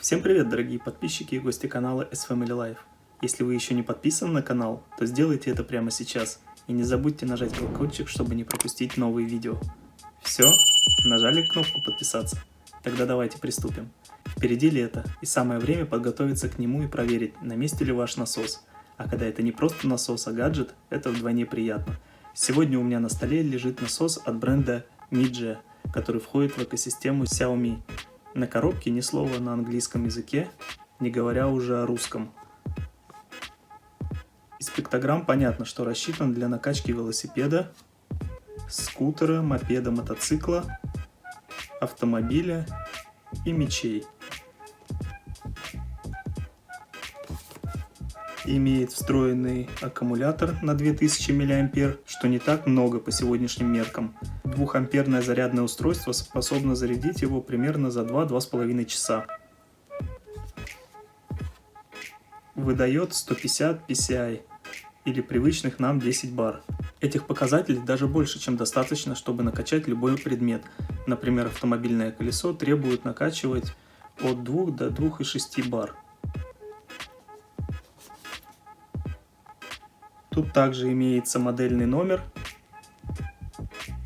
Всем привет, дорогие подписчики и гости канала S-Family Life. Если вы еще не подписаны на канал, то сделайте это прямо сейчас. И не забудьте нажать колокольчик, чтобы не пропустить новые видео. Все? Нажали кнопку подписаться? Тогда давайте приступим. Впереди лето, и самое время подготовиться к нему и проверить, на месте ли ваш насос. А когда это не просто насос, а гаджет, это вдвойне приятно. Сегодня у меня на столе лежит насос от бренда Nidja, который входит в экосистему Xiaomi. На коробке ни слова на английском языке, не говоря уже о русском. Из пиктограмм понятно, что рассчитан для накачки велосипеда, скутера, мопеда, мотоцикла, автомобиля и мечей. Имеет встроенный аккумулятор на 2000 мАh, что не так много по сегодняшним меркам. 2-амперное зарядное устройство способно зарядить его примерно за 2-2,5 часа. Выдает 150 PSI или привычных нам 10 бар. Этих показателей даже больше, чем достаточно, чтобы накачать любой предмет. Например, автомобильное колесо требует накачивать от 2 до 2,6 бар. Тут также имеется модельный номер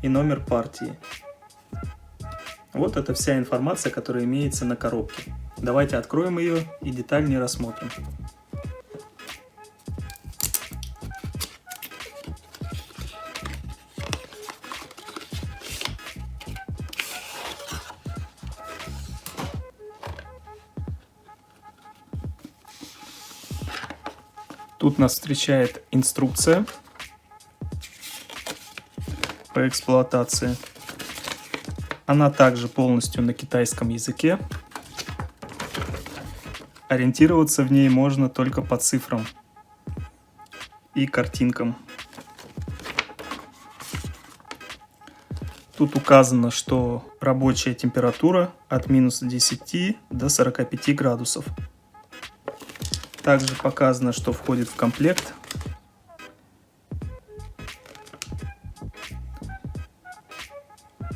и номер партии. Вот это вся информация, которая имеется на коробке. Давайте откроем ее и детальнее рассмотрим. Тут нас встречает инструкция по эксплуатации. Она также полностью на китайском языке. Ориентироваться в ней можно только по цифрам и картинкам. Тут указано, что рабочая температура от минус 10 до 45 градусов. Также показано, что входит в комплект.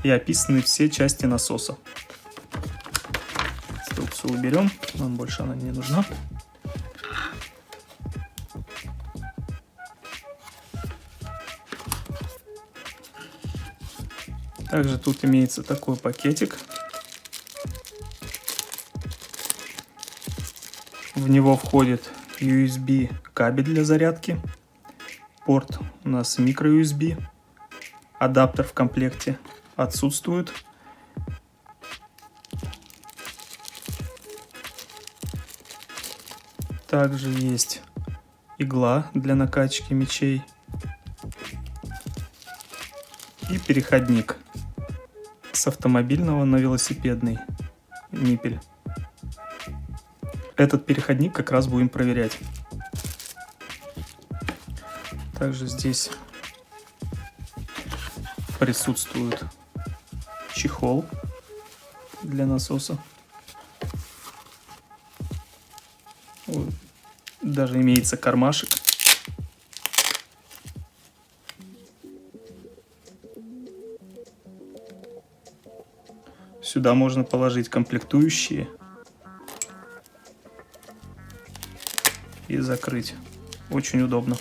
И описаны все части насоса. Инструкцию уберем, нам больше она не нужна. Также тут имеется такой пакетик. В него входит USB кабель для зарядки, порт у нас micro-USB, адаптер в комплекте отсутствует. Также есть игла для накачки мечей и переходник с автомобильного на велосипедный ниппель. Этот переходник как раз будем проверять. Также здесь присутствует чехол для насоса. Даже имеется кармашек. Сюда можно положить комплектующие и закрыть. Очень удобно.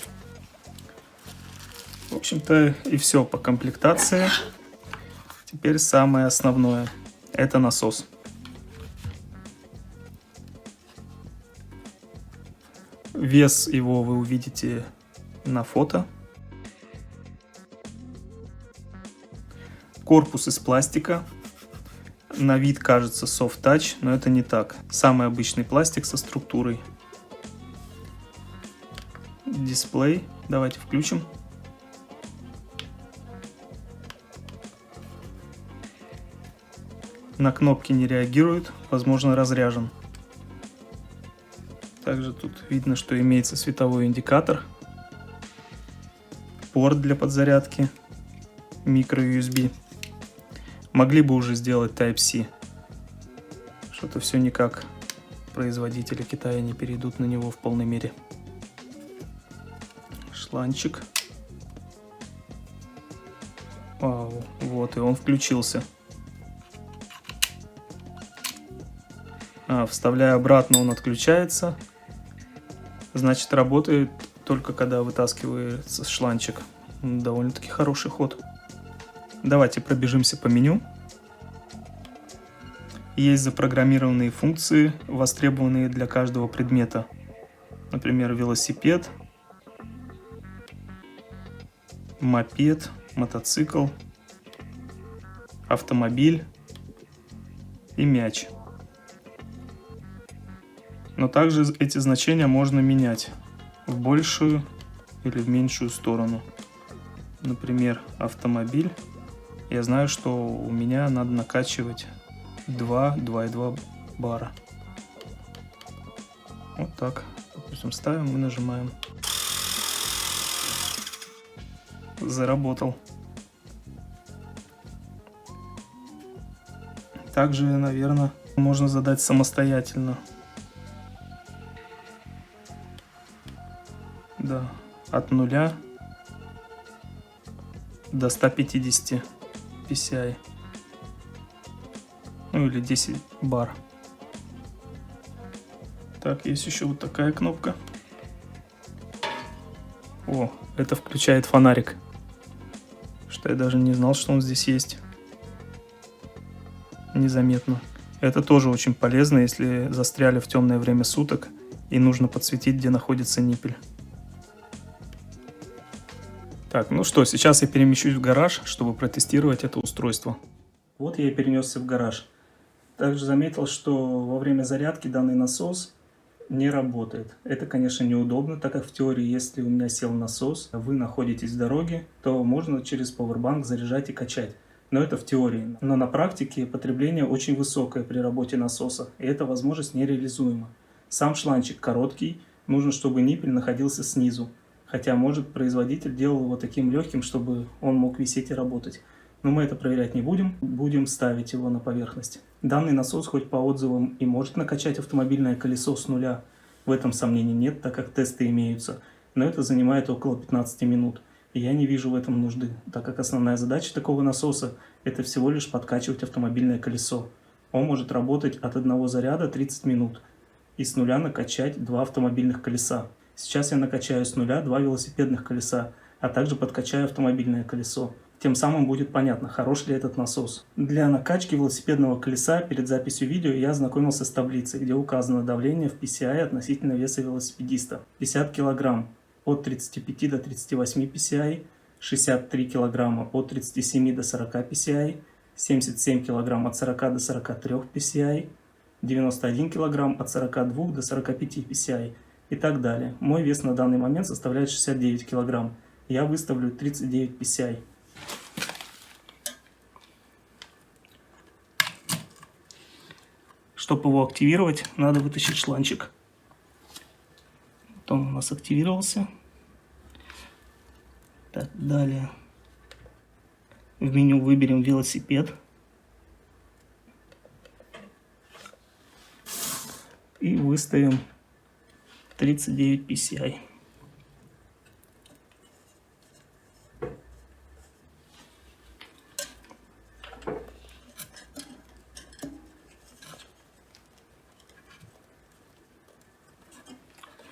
В общем-то и все по комплектации. Теперь самое основное. Это насос. Вес его вы увидите на фото. Корпус из пластика. На вид кажется soft touch, но это не так. Самый обычный пластик со структурой. Дисплей. Давайте включим. На кнопки не реагирует, возможно, разряжен. Также тут видно, что имеется световой индикатор, порт для подзарядки, micro-USB. Могли бы уже сделать Type-C. Что-то все никак производители Китая не перейдут на него в полной мере. Шланчик. Вау, вот и он включился. Вставляя обратно, он отключается. Значит, работает только когда вытаскивается шланчик. Довольно-таки хороший ход. Давайте пробежимся по меню. Есть запрограммированные функции, востребованные для каждого предмета. Например, велосипед, мопед, мотоцикл, автомобиль и мяч. Но также эти значения можно менять в большую или в меньшую сторону. Например, автомобиль. Я знаю, что у меня надо накачивать 2,2 бара. Вот так. Допустим, ставим и нажимаем. Заработал. Также, наверное, можно задать самостоятельно. Да, от 0 до 150 PSI. Ну или 10 бар. Так, есть еще вот такая кнопка. О, это включает фонарик. Что я даже не знал, что он здесь есть. Незаметно. Это тоже очень полезно, если застряли в темное время суток и нужно подсветить, где находится ниппель. Так, ну что, сейчас я перемещусь в гараж, чтобы протестировать это устройство. Вот я и перенесся в гараж. Также заметил, что во время зарядки данный насос не работает. Это, конечно, неудобно, так как в теории, если у меня сел насос, вы находитесь в дороге, то можно через Powerbank заряжать и качать. Но это в теории. Но на практике потребление очень высокое при работе насоса, и эта возможность нереализуема. Сам шланчик короткий, нужно, чтобы ниппель находился снизу. Хотя, может, производитель делал его таким легким, чтобы он мог висеть и работать. Но мы это проверять не будем, будем ставить его на поверхность. Данный насос, хоть по отзывам и может накачать автомобильное колесо с нуля, в этом сомнений нет, так как тесты имеются, но это занимает около 15 минут. И я не вижу в этом нужды, так как основная задача такого насоса – это всего лишь подкачивать автомобильное колесо. Он может работать от одного заряда 30 минут и с нуля накачать 2 автомобильных колеса. Сейчас я накачаю с нуля 2 велосипедных колеса, а также подкачаю автомобильное колесо. Тем самым будет понятно, хорош ли этот насос. Для накачки велосипедного колеса перед записью видео я ознакомился с таблицей, где указано давление в PSI относительно веса велосипедиста. 50 кг от 35 до 38 PSI, 63 кг от 37 до 40 PSI, 77 кг от 40 до 43 PSI, 91 кг от 42 до 45 PSI и так далее. Мой вес на данный момент составляет 69 кг. Я выставлю 39 PSI. Чтобы его активировать, надо вытащить шланчик. Вот он у нас активировался. Так, далее в меню выберем велосипед. И выставим 39 PSI.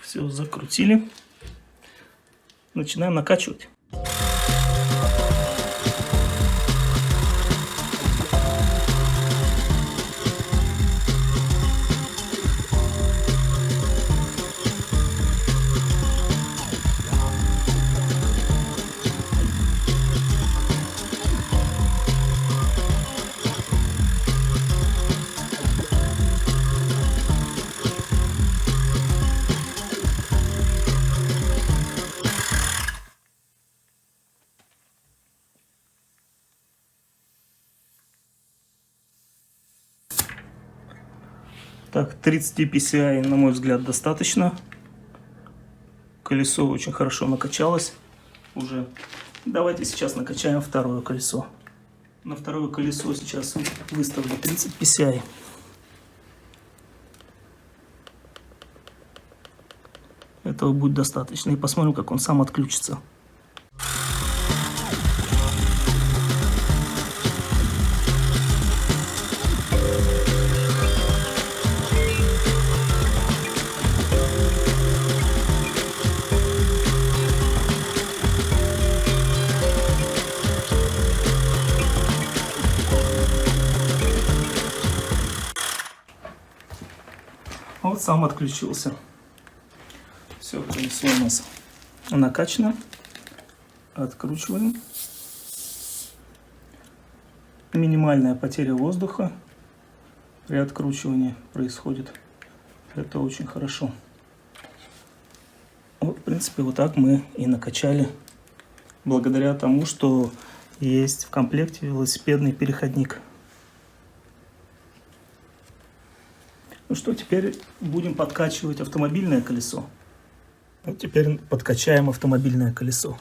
Все, закрутили. Начинаем накачивать. Так, 30 PSI, на мой взгляд, достаточно. Колесо очень хорошо накачалось уже. Давайте сейчас накачаем второе колесо. На второе колесо сейчас выставлю 30 PSI. Этого будет достаточно. И посмотрим, как он сам отключится. Вот сам отключился. Все, колесо у нас накачано. Откручиваем. Минимальная потеря воздуха при откручивании происходит. Это очень хорошо. Вот, в принципе, вот так мы и накачали. Благодаря тому, что есть в комплекте велосипедный переходник. Ну что, теперь будем подкачивать автомобильное колесо. Вот теперь подкачаем автомобильное колесо.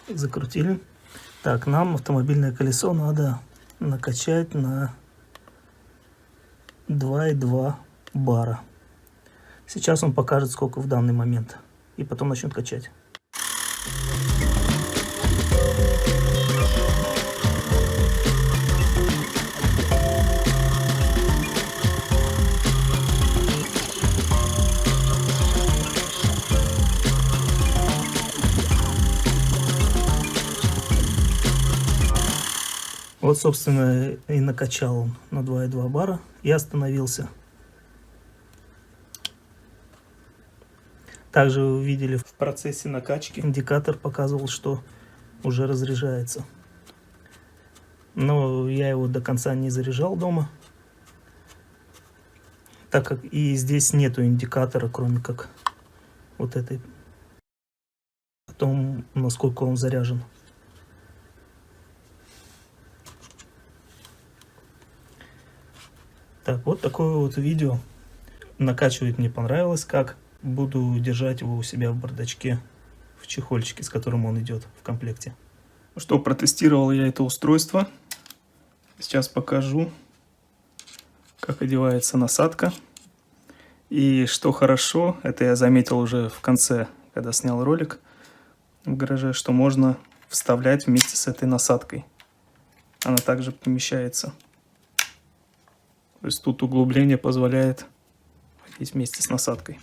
Закрутили. Так, нам автомобильное колесо надо накачать на 2,2 бара. Сейчас он покажет, сколько в данный момент. И потом начнет качать. Вот, собственно, и накачал он на 2,2 бара и остановился. Также вы увидели в процессе накачки индикатор показывал, что уже разряжается. Но я его до конца не заряжал дома, так как и здесь нету индикатора, кроме как вот этой, о том, насколько он заряжен. Так, вот такое вот видео. Накачивать мне понравилось как. Буду держать его у себя в бардачке, в чехольчике, с которым он идет в комплекте. Ну что, протестировал я это устройство. Сейчас покажу, как одевается насадка. И что хорошо, это я заметил уже в конце, когда снял ролик в гараже, что можно вставлять вместе с этой насадкой. Она также помещается. То есть тут углубление позволяет ходить вместе с насадкой.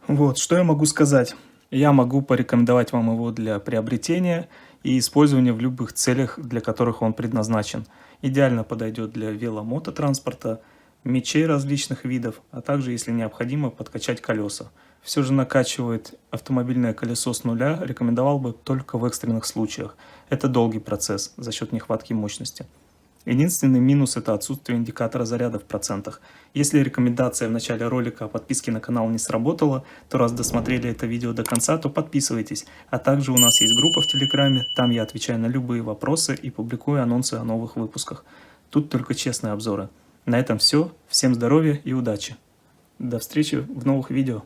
Вот, что я могу сказать. Я могу порекомендовать вам его для приобретения и использования в любых целях, для которых он предназначен. Идеально подойдет для веломототранспорта, мечей различных видов, а также, если необходимо, подкачать колеса. Все же накачивать автомобильное колесо с нуля рекомендовал бы только в экстренных случаях. Это долгий процесс за счет нехватки мощности. Единственный минус – это отсутствие индикатора заряда в процентах. Если рекомендация в начале ролика о подписке на канал не сработала, то раз досмотрели это видео до конца, то подписывайтесь. А также у нас есть группа в Телеграме, там я отвечаю на любые вопросы и публикую анонсы о новых выпусках. Тут только честные обзоры. На этом все. Всем здоровья и удачи. До встречи в новых видео.